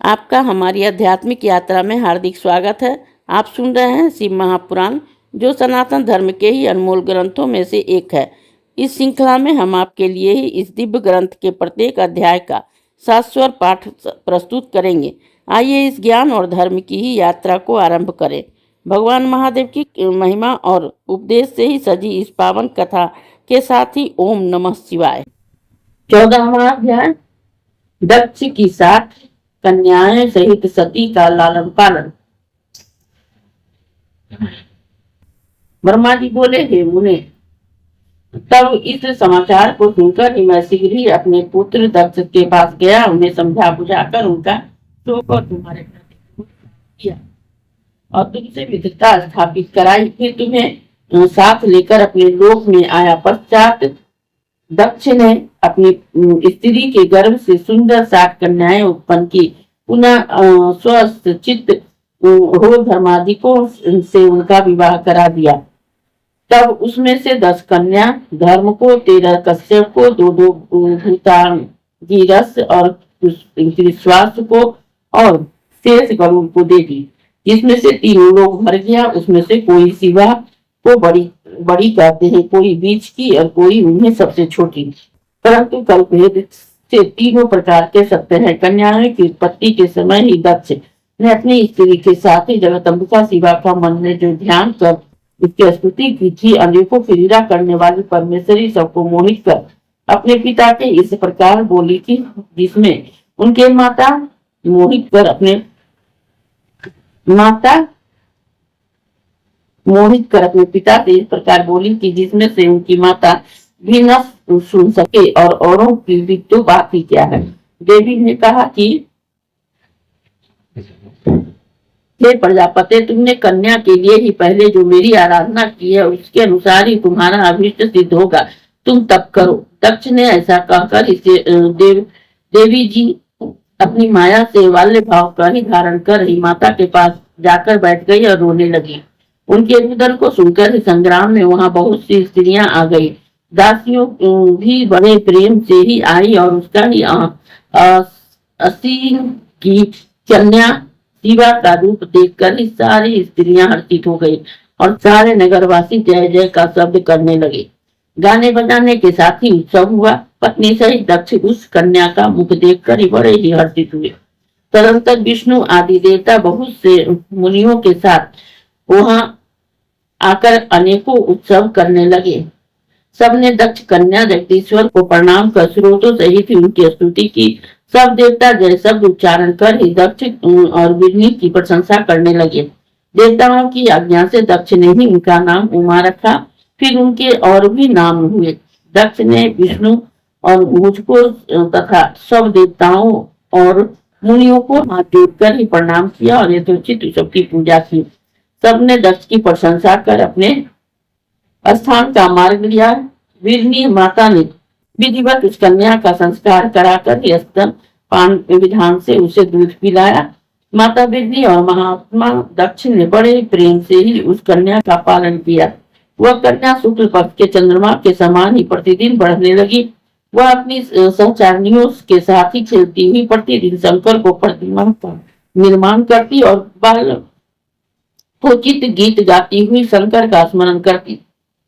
आपका हमारी आध्यात्मिक यात्रा में हार्दिक स्वागत है। आप सुन रहे हैं शिव महापुराण, जो सनातन धर्म के ही अनमोल ग्रंथों में से एक है। इस श्रृंखला में हम आपके लिए ही इस दिव्य ग्रंथ के प्रत्येक अध्याय का शाश्वत पाठ प्रस्तुत करेंगे। आइए इस ज्ञान और धर्म की ही यात्रा को आरंभ करें। भगवान महादेव की महिमा और उपदेश से ही सजी इस पावन कथा के साथ ही ओम नमः शिवाय। 14वां अध्याय, दक्ष की 60 कन्याएं सहित सती का लालन पालन। ब्रह्मा जी बोले, हे मुने, तब इस समाचार को सुनकर ही मैं शीघ्र ही अपने पुत्र दक्ष के पास गया। उन्हें समझा बुझाकर उनका शोक और तुम्हारे प्रति किया और तुमसे मित्रता स्थापित कराई। फिर तुम्हें साथ लेकर अपने लोक में आया। पश्चात दक्ष ने अपनी स्त्री के गर्भ से सुंदर 60 कन्याएं उत्पन्न की। पुनः स्वस्थ चित्त हो धर्मादिकों से उनका विवाह करा दिया। तब उसमें से 10 कन्या धर्म को, 13 कश्यप को, 2 भूतांगिरस और विश्वास को और शेष गरुड़ को दे दी। जिसमें से 3 लोग भर गया। उसमें से कोई शिवा को बड़ी कहते हैं, कोई बीच की और कोई उन्हें सबसे छोटी। परंतु कल्पभेद से तीनों प्रकार के सत्य हैं। कन्याओं की उत्पत्ति के समय ही दक्ष ने अपनी स्त्री के साथ ही जगदम्बिका शिवा का मन में जो ध्यान कर उसकी स्तुति की थी, अनेकों क्रीड़ा करने वाली परमेश्वरी सबको मोहित कर अपने पिता के इस प्रकार बोली थी, जिसमें उनके माता मोहित कर अपने पिता से इस प्रकार बोली कि जिसमें से उनकी माता भी न सुन सके और औरों की भी तो बात ही क्या है। देवी ने कहा कि हे प्रजापति, तुमने कन्या के लिए ही पहले जो मेरी आराधना की है उसके अनुसार ही तुम्हारा अभीष्ट सिद्ध होगा। तुम तप करो। दक्ष ने ऐसा कहकर इसे देवी जी अपनी माया से वाल्य भाव का ही धारण कर ही माता के पास जाकर बैठ गई और रोने लगी। उनके रुदन को सुनकर संग्राम में वहां बहुत सी स्त्रियां आ गई। दासियों भी बड़े प्रेम से ही आई और उसका ही असीम की कन्या शिवा का रूप देखकर ही सारी स्त्रियां हर्षित हो गई और सारे नगरवासी जय जय का शब्द करने लगे। गाने बजाने के साथ ही उत्सव हुआ। पत्नी सहित दक्ष उस कन्या का मुख देखकर ही बड़े ही हर्षित हुए। तदंतर विष्णु आदि देवता बहुत से मुनियों के साथ वहां आकर अनेकों उत्सव करने लगे। सबने दक्ष कन्या जगदीश्वर को प्रणाम कर स्रोतों सहित उनकी स्तुति की। सब देवता जय शब्द उच्चारण कर ही दक्ष और विष्णु की प्रशंसा करने लगे। देवताओं की आज्ञा से दक्ष ने ही उनका नाम उमा रखा। फिर उनके और भी नाम हुए। दक्ष ने विष्णु और मुझको तथा सब देवताओं और मुनियों को हाथ जोड़कर ही प्रणाम किया और यथोचित सबकी पूजा की। सबने दक्ष की प्रशंसा कर अपने स्थान का मार्ग लिया। वीरनी माता ने विधिवत उस कन्या का संस्कार कराकर स्तन पान विधान से उसे दूध पिलाया। माता वीरनी और महात्मा दक्ष ने बड़े प्रेम से ही उस कन्या का पालन किया। वह कन्या शुक्ल पक्ष के चंद्रमा के समान ही प्रतिदिन बढ़ने लगी। वह अपनी सहचारिणियों के साथ ही खेलती हुई प्रतिदिन शंकर को प्रतिमा का निर्माण करती और बाल उचित गीत गाती हुई शंकर का स्मरण करती,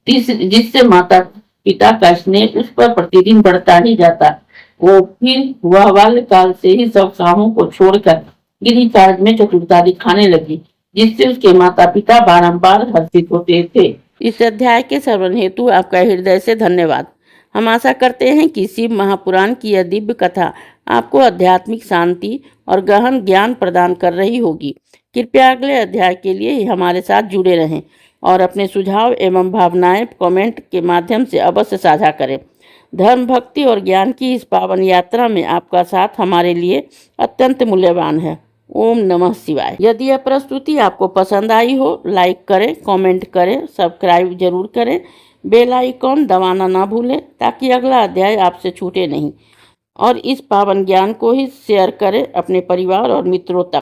जिससे माता पिता का स्नेह उस पर प्रतिदिन बढ़ता ही जाता। वो फिर वह बाल्यकाल से ही सब कामों को छोड़कर गिरी कार्य में चतुरता दिखाने लगी, जिससे उसके माता पिता बारंबार हर्षित होते थे। इस अध्याय के श्रवण हेतु आपका हृदय से धन्यवाद। हम आशा करते हैं कि शिव महापुराण की यह दिव्य कथा आपको आध्यात्मिक शांति और गहन ज्ञान प्रदान कर रही होगी। कृपया अगले अध्याय के लिए हमारे साथ जुड़े रहें और अपने सुझाव एवं भावनाएं कमेंट के माध्यम से अवश्य साझा करें। धर्म, भक्ति और ज्ञान की इस पावन यात्रा में आपका साथ हमारे लिए अत्यंत मूल्यवान है। ओम नमः शिवाय। यदि यह प्रस्तुति आपको पसंद आई हो, लाइक करें, कमेंट करें, सब्सक्राइब जरूर करें, बेल आइकॉन दबाना ना भूलें ताकि अगला अध्याय आपसे छूटे नहीं। और इस पावन ज्ञान को ही शेयर करें अपने परिवार और मित्रों तक।